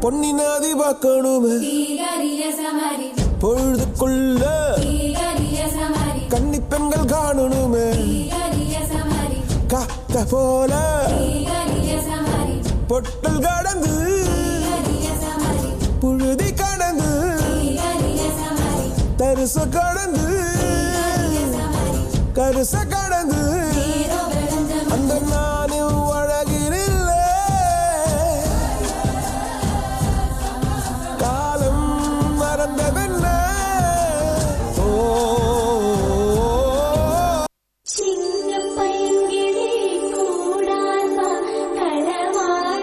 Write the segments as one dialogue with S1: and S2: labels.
S1: பொன்னினாதி பார்க்கணுமே பொழுதுக்குள்ள கன்னி பெண்கள் காணணுமே காத்த போல பொட்டல் கடந்து புழுதி கடந்து தரிச கடந்து கருச கடந்து அந்த நானும் அழகினில்ல காலம் மறந்ததென்ன
S2: சின்ன பையன்கிளி கூடாதா களவாய்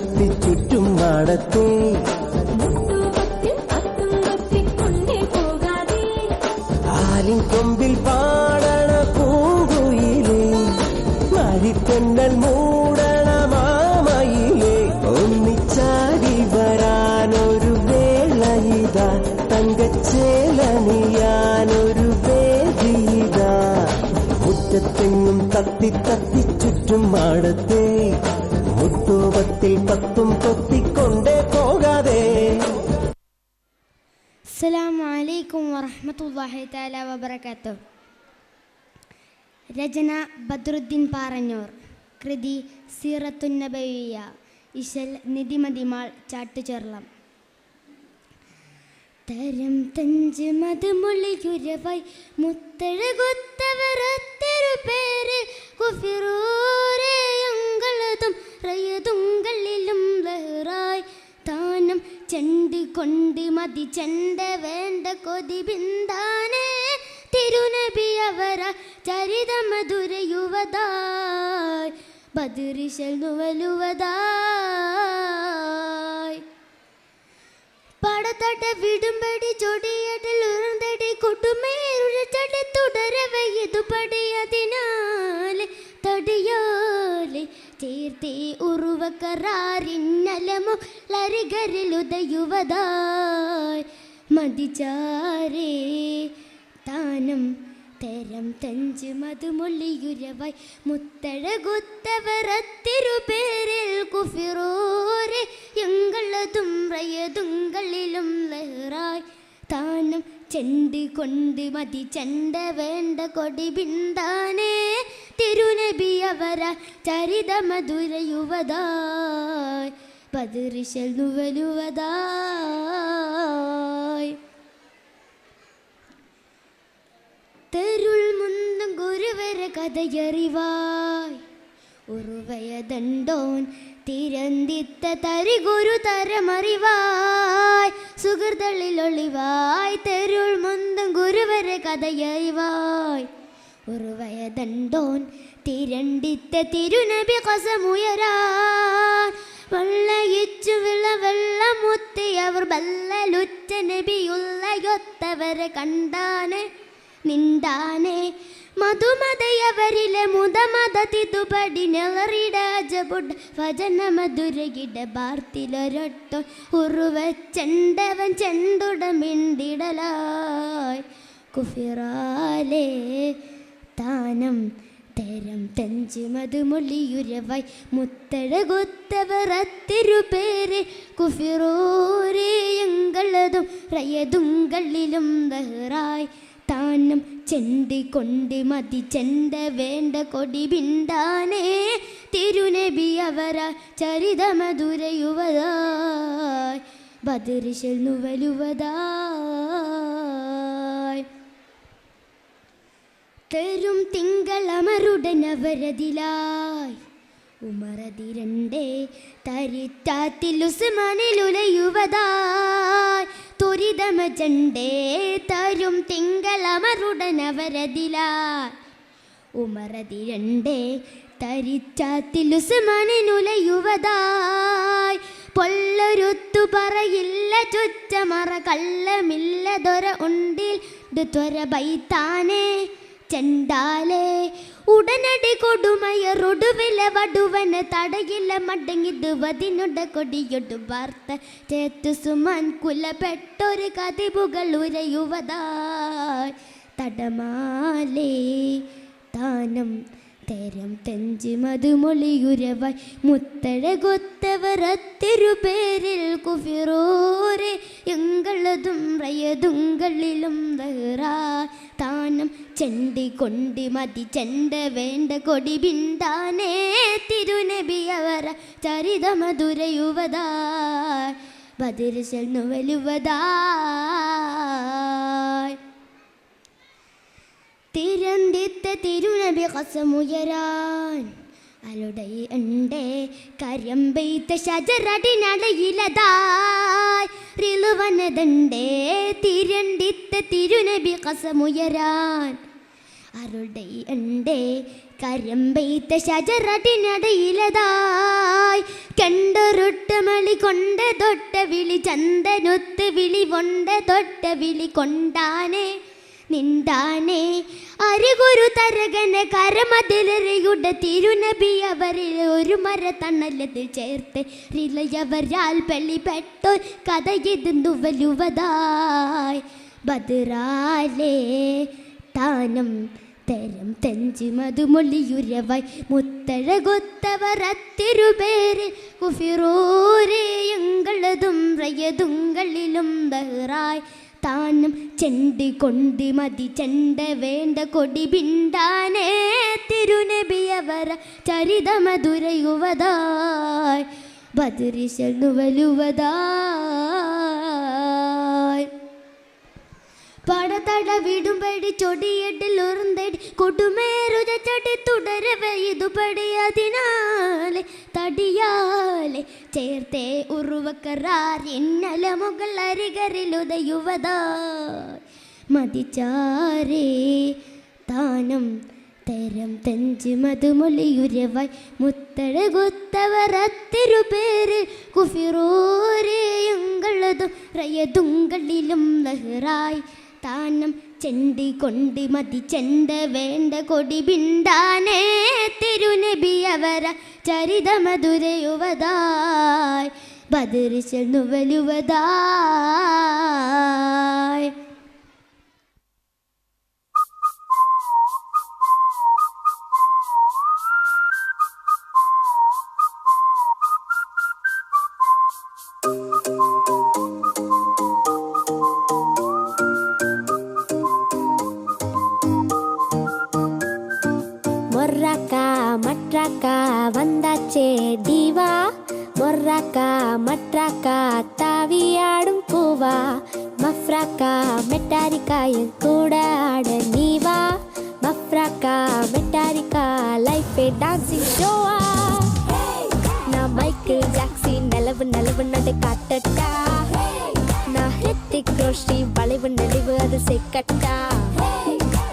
S2: തത്തി ചുറ്റും മാടത്തെ ആലിൻ കൊമ്പിൽ പാടണ പൂങ്കുയിലേ മരിത്തെന്നൽ മൂടണ മാമയിലേ ഒന്നിച്ചാടി വരാനൊരു വേളയിതാ തങ്കച്ചേലണിയാനൊരു വേദിയിതാ മുറ്റത്തെങ്ങും തത്തി തത്തി ചുറ്റും മാടത്തെ മുട്ടൂപത്തിൽ പത്തും പൊത്തിക്കൊണ്ടേ പോകാതെ.
S3: അസ്സലാമു അലൈക്കും വറഹ്മത്തുള്ളാഹി തആല വബറകാതുഹു. രചന ബദ്രുദ്ദീൻ പാറന്നൂർ. കൃതി സീറത്തുൻ നബവിയ്യ. ഇശൽ നിധിമതിമാൾ ചാട്ടുചേർളം. തരം തഞ്ച് മധുമൊളിയുരവായി മുത്തഴകൊത്തവരൊത്തൊരു പേര് കുഫിറൂരയങ്ങളതും റയതുങ്കളിലും ലഹറായി താനം ചെണ്ട് കൊണ്ട് മതി ചെണ്ട വേണ്ട കൊതി ബിന്ദാനേ തിരുനബി അവര ചരിത മധുര യുവതായ് ബദറിശൽ നുവലുവതായ് പടത്തട്ട വിടുമ്പടി ചൊടിയടിൽ ഉറന്തടി കൊട്ടുമേരുഴച്ചടി തുടരവ ഇതു പടിയതിനാലെ തടിയാലെ ചേർത്തേ ഉറുവക്കറാറിന്നലമോ ലരികരിലുദയുവതായ് മതിചാരേ താനം തരം തഞ്ച് മധുമൊളിയുരവായി മുത്തഴകൊത്തവരത്തിരുപേരിൽ കുഫിറോരെ എങ്ങളതും റയതുങ്കളിലും ലഹറായി താനം ചെണ്ട് കൊണ്ട് മതി ചെണ്ട വേണ്ട കൊടി ബിന്ദാനേ തിരുനബി അവര ചരിത മധുര യുവതായ് ബദറിശൽ നുവലുവതായ് തെരുൾ മുന്നും ഗുരുവര കഥയറിവായ് ഉറുവയദണ്ടോൻ തിരന്തിത്ത തരി ഗുരു തരമറിവായ് സുഹൃതളിലൊളിവായ് തെരുൾ മുന്നും ഗുരുവര കഥയറിവായ് ഉറുവയദണ്ടോൻ തിരണ്ടിത്ത തിരുനബി കസമുയരാൻ വള്ളയിച്ചു വെള്ളമുത്തിയവർ ബല്ലലുറ്റ നബിയുള്ളയൊത്തവരെ കണ്ടാനെ നിന്താനെ മധുമതയവരിലെ മുതമത തിതുപടി നെളറിടാജബുഡ് ഭജന മധുരകിട ബാർത്തിലൊരൊട്ടോ ഉറുവച്ചെണ്ടവൻ ചെണ്ടുടമിണ്ടിടലായ് കുഫിറാലേ താനം തരം തഞ്ച് മധുമൊളിയുരവായി മുത്തഴകൊത്തവരത്തിരുപേരെ കുഫിറോരേ എങ്ങളതും റയതുങ്കളിലും ദഹറായി താനം ചെണ്ട് കൊണ്ട് മതി ചെണ്ട വേണ്ട കൊടി ബിന്ദാനേ തിരുനബി അവര ചരിത മധുര യുവതായ് ബദറിശൽ നുവലുവതായ് തെരും തിങ്കളമരുടനവരതിലായി ഉമറതിരണ്ടേ തരിറ്റാത്തിലുസ്മാനിലുലയുവതായ് ത്വരിതമജണ്ടേ തരും തിങ്കളമരുടനവരതിലായി ഉമറതിരണ്ടേ തരിച്ചാത്തിലുസ്മാനിലുലയുവതായ് പൊള്ളൊരുത്തു പറയില്ല ചുറ്റമറ കള്ളമില്ല ദൊര ഉണ്ടിൽ ത്വര ബൈത്താനേ ചെണ്ടാലേ ഉടനടി കൊടുമയറൊടുവില വടുവന തടയില്ല മടങ്ങിടുവതിനുട കൊടിയൊടു വാർത്ത ചേത്തു സുമാൻ കുലപ്പെട്ടൊരു കതിപുകൾ ഉരയുവതായ് തടമാലേ താനം തരം തഞ്ച് മധുമൊളിയുരവായി മുത്തഴകൊത്തവരത്തിരുപേരിൽ കുഫിറോരെ എങ്ങളതും റയതുങ്കളിലും ദഹറായ് താനം ചെണ്ടി കൊണ്ട് മതി ചെണ്ട വേണ്ട കൊടി ബിന്ദാനേ തിരുനബി അവര ചരിത മധുര യുവതായ് ബദറിശൽ നുവലുവതായ് തിരന്തിത്ത തിരുനബി കസമുയരാൻ അലുടൈ എണ്ടേ കരം പെയ്ത്ത ഷജറടിനടയിലതായ് റിളുവനതണ്ടേ തിരണ്ടിത്ത തിരുനബി കസമുയരാൻ അരുടെ എൻ്റെ കരം പെയ്ത്ത ഷജറടിനടയിലതായി കണ്ടൊരുട്ടമളി കൊണ്ട തൊട്ട വിളി ചന്ദനൊത്ത് വിളി കൊണ്ട തൊട്ട വിളി കൊണ്ടാനേ നിന്താനേ അരികുരു തരകന കരമതിലറിയുടെ തിരുനബി അവരിൽ ഒരു മരത്തണലത്തിൽ ചേർത്ത് റിലയവരാൽ പെള്ളിപ്പെട്ടോർ കഥ ഇത് വലുവതായി ബദറാലേ താനം തരം തെഞ്ചി മധുമൊളിയുരവായി മുത്തഴകൊത്തവർ അത്തിരുപേര് കുഫിറൂരേയങ്ങളതും റയതുങ്ങളിലും ബഹ്റായി താനം ചെണ്ടി കൊണ്ടി മതി ചെണ്ട വേണ്ട കൊടി ബിണ്ടാനേ തിരുനബിയവര ചരിത മധുരയുവതായി ബദരിശു വലുവതായി പടതട വിടുമ്പടി ചൊടിയെട്ടിൽ ഉറന്തടി കൊടുമേറുത ചടി തുടരവേ ഇതുപടി അതിനാലെ തടിയാലെ ചേർത്തേ ഉറുവക്കറാർ ഇന്നല മുകൾ അരികരിലുദയുവതായി മതിച്ചാരേ താനം തരം തഞ്ച് മധുമൊളിയുരവായി മുത്തഴകൊത്തവർ അത്തിരുപേര് കുഫിറോരേയങ്ങളതും റയതുങ്ങളിലും ലഹറായി താനം ചെണ്ടി കൊണ്ടി മതി ചെണ്ട വേണ്ട കൊടി ബിണ്ടാനേ തിരുനബി അവര ചരിത മധുരയുവതായി ബദരിശു വലുവതായി
S4: மொர்ராக்கா மற்றாக்கா வந்தாச்சே தீவா மொர்ராக்கா மற்றாக்கா தாவியாடும் பூவா மஃப்ராக்கா மெட்டாரிக்கா என் கூட ஆட நீவா மஃப்ராக்கா மெட்டாரிக்கா லைஃபே டான்சிங் ஷோவா நான் மைக்கேல் ஜாக்சன் நிலவு நிலவு நடு காட்டட்டா நான் ஹித்திக் ரோஷி வளைவு நெளிவு அது செக்கட்டா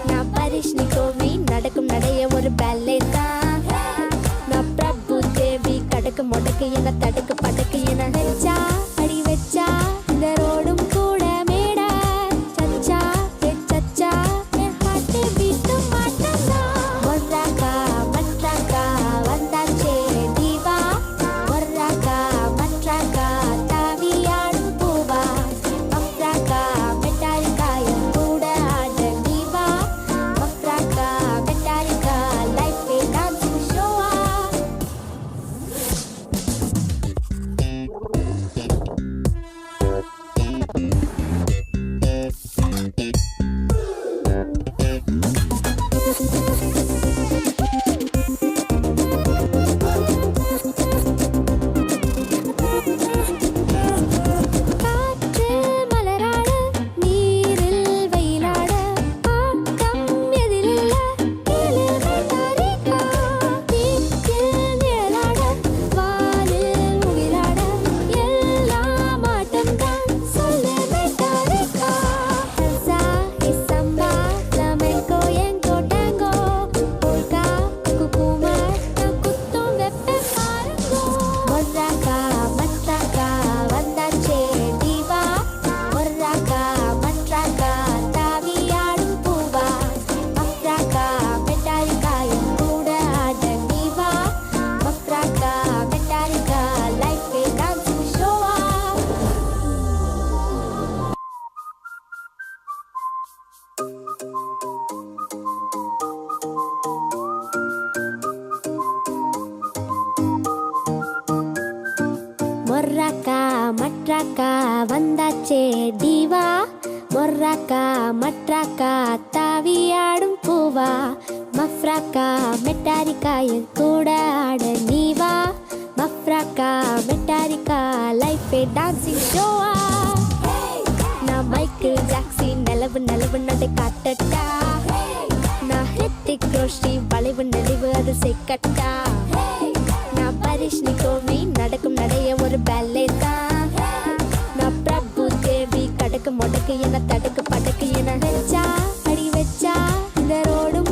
S4: நான் பரிஷ்னி கோவி நடக்கும் நடைய ஒரு பேலே தான் நான் பிரபு தேவி கடக்கு முடக்கு என தடுக்கு படக்கு என வச்சா அடி வச்சா இந்த ரோடும் கூட மேடா சச்சா சச்சா என் ஹார்ட் பீட் மாட்டா மொர்ராக்கா மற்றாக்கா வந்தாச்சே தீவா மொர்ராக்கா மற்றாக்கா தாவியாடும் பூவா மஃப்ராக்கா மெட்டாரிக்கா என் கூட ஆட நீவா மஃப்ராக்கா மெட்டாரிக்கா லைஃபே டான்சிங் ஷோவா காற்று மலராட நீரில் வெயிலாட ஆட்டம் எதிரில்ல கிளிமேட்டரிக்கா வீட்டில் நிழலாட வானில் முகிலாட எல்லாம் ஆட்டம்தான் சொல்லு மேட்டரிக்கா ஹல்சா இசம்பா ஃப்ளமெங்கோ எங்கோ டாங்கோ போல்கா குக்குமா நான் குத்தும் வெப்ப பாருங்கோ மொர்ராக்கா மற்றாக்கா வந்தாச்சே தீவா மொர்ராக்கா மற்றாக்கா தாவியாடும் பூவா மஃப்ராக்கா மெட்டாரிக்கா என் கூட ஆட நீவா மஃப்ராக்கா மெட்டாரிக்கா லைஃபே டான்சிங் ஷோவா மொர்ராக்கா மற்றாக்கா வந்தாச்சே தீவா மொர்ராக்கா மற்றாக்கா தாவியாடும் பூவா மஃப்ராக்கா மெட்டாரிக்கா என் கூட ஆட நீவா மஃப்ராக்கா மெட்டாரிக்கா லைஃபே டான்சிங் ஷோவா நான் மைக்கேல் ஜாக்சன் நிலவு நிலவு நடு காட்டட்டா நான் ஹித்திக் ரோஷி வளைவு நெளிவு அது செக்கட்டா நான் பரிஷ்னி கோவி நடக்கும் நடைய ஒரு பேலே தான் நான் பிரபு தேவி கடக்கு முடக்கு என தடுக்கு படக்கு என வச்சா அடி வச்சா இந்த ரோடும்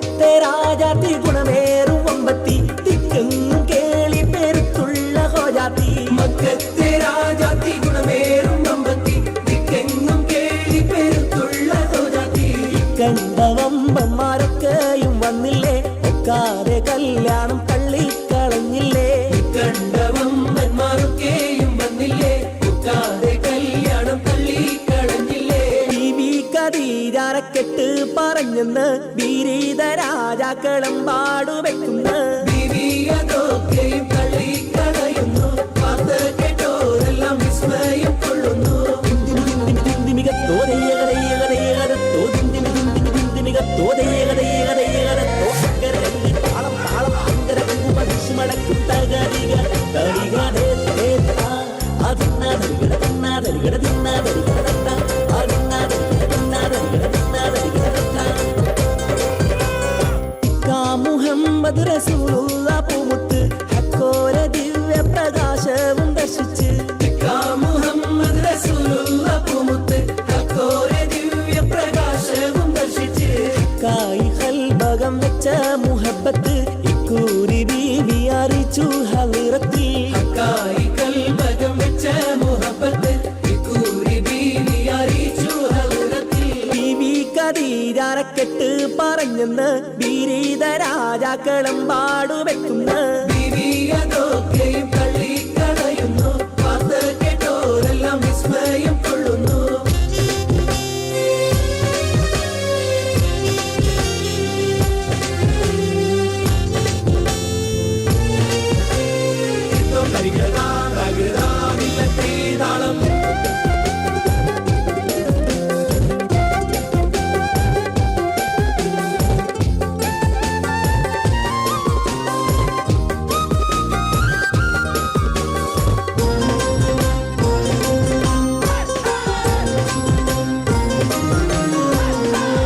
S2: മക്കത്തെ രാജാത്തി ഗുണമേറും വമ്പത്തി തിക്കെങ്ങും കേളി പെരുത്തുള്ള ഹോജാത്തി
S1: മക്കത്തെ രാജാത്തി ഗുണമേറും വമ്പത്തി ദിക്കെങ്ങും കേളി പെരുത്തുള്ള ഹോജാത്തി
S2: കണ്ട വമ്പന്മാരൊക്കെയും വന്നില്ലേ ഒക്കാതെ കല്യാണം തള്ളിക്കളഞ്ഞില്ലേ
S1: കണ്ട വമ്പന്മാരൊക്കെയും വന്നില്ലേ ഒക്കാതെ കല്യാണം തള്ളിക്കളഞ്ഞില്ലേ
S2: ബീവി ഖദീജാരക്കെട്ട് പറഞ്ഞെന്ന് വീരീത രാജാക്കളം പാടുവെക്കുന്ന
S1: ബീവിയതൊക്കെയും തള്ളിക്കളയുന്നു പാത്ത് കേട്ടോരെല്ലാം വിസ്മയം കൊള്ളുന്നു
S2: മുഹമ്മദ് റസൂലുള്ള പൂമുത്ത് ഹക്കോര ദിവ്യ പ്രകാശവും ദർശിച്ച്
S1: മുഹമ്മദ് റസൂലുള്ള പൂമുത്ത് ഹക്കോര ദിവ്യ പ്രകാശവും ദർശിച്ച്
S2: കായി ഹൽബകം വെച്ച മുഹബത്ത് ഇക്കൂരി ബീവി അറിയിച്ചു ഹളിറത്തിൽ
S1: കായി കൽബകം വെച്ച മുഹബത്ത് ഇക്കൂരി ബീവി അറിയിച്ചു ഹളിറത്തിൽ
S2: ബീവി ഖദീജാരക്കെട്ട് പറഞ്ഞെന്ന് വീരീത രാജാക്കളം പാടുവെക്കുന്ന
S1: ബീവിയതൊക്കെയും തള്ളിക്കളയുന്നു പാത്ത് കേട്ടോരെല്ലാം വിസ്മയം കൊള്ളുന്നു താളം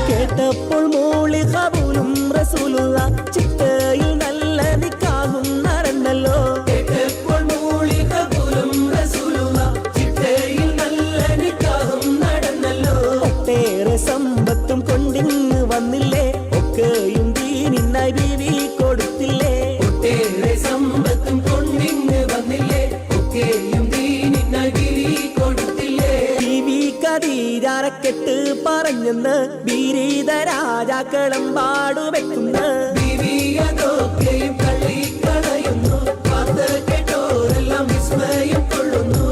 S2: കേട്ടപ്പോൾ മോളി ഖബൂലും റസൂലുള്ള ചിട്ടയിൽ നല്ല നിക്കാഹും നടന്നല്ലോ
S1: കേട്ടപ്പോൾ മൂളി കബൂലും റസൂലുള്ള ചിട്ടയിൽ നല്ല നിക്കാഹും നടന്നല്ലോ
S2: ഒട്ടേറെ സമ്പത്തും കൊണ്ടിങ്ങ് വന്നില്ലേ ഒക്കെയും ദീനിനായി ബീവി കൊടുത്തില്ലേ
S1: ഒട്ടേറെ സമ്പത്തും കൊണ്ടിങ്ങ് വന്നില്ലേ ഒക്കെയും ദീനിനായി ബീവി കൊടുത്തില്ലേ
S2: ബീവി ഖദീജാരക്കെട്ട് പറഞ്ഞെന്ന് വീരീത രാജാക്കളം പാടുവെക്കുന്ന
S1: ബീവിയതൊക്കെയും തള്ളിക്കളയുന്നു പാത്ത് കേട്ടോരെല്ലാം വിസ്മയം കൊള്ളുന്നു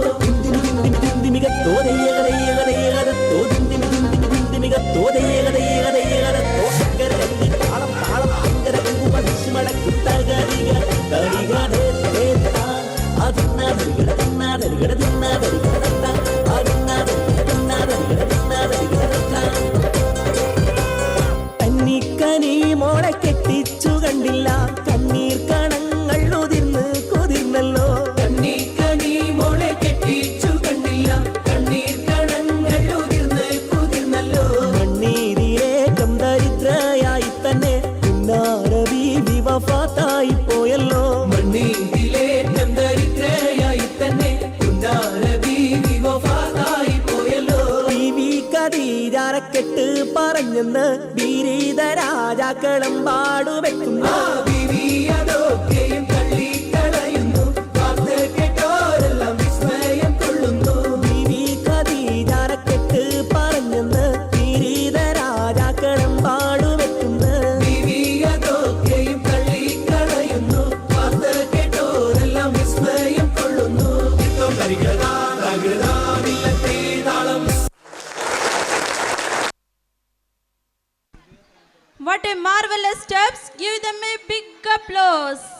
S2: കന്നിക്കനി മോളെ കെട്ടിച്ചു കണ്ടില്ല കണ്ണീർ കണങ്ങൾ ഉതിർന്ന് കുതിർന്നല്ലോ
S1: കണ്ണീ മോളെ കെട്ടിച്ചു കണ്ടില്ല കണ്ണീർ കണങ്ങൾ ഉതിർന്ന് കുതിർന്നല്ലോ
S2: കണ്ണീരിലേക്കം ദരിദ്രയായി തന്നെ ബീവി വഫാത്തായി പോയല്ലോ
S1: മണ്ണീതിലേറ്റം ദരിദ്രയായി തന്നെ ബീവി വഫാത്തായി പോയല്ലോ
S2: ബീവി ഖദീജാരക്കെട്ട് പറഞ്ഞെന്ന് വീരീത രാജാക്കളം പാടുവെക്കുന്ന
S1: ബീവിയതൊക്കെയും തള്ളിക്കളയുന്നു പാത്ത് കേട്ടോരെല്ലാം വിസ്മയം കൊള്ളുന്നു
S2: ബീവി ഖദീജാരക്കെട്ട് പറഞ്ഞെന്ന് വീരീത രാജാക്കളം പാടുവെക്കുന്ന
S1: ബീവിയതൊക്കെയും തള്ളിക്കളയുന്നു പാത്ത് കേട്ടോരെല്ലാം വിസ്മയം കൊള്ളുന്നു താളം
S5: What a marvelous steps. Give them a big applause.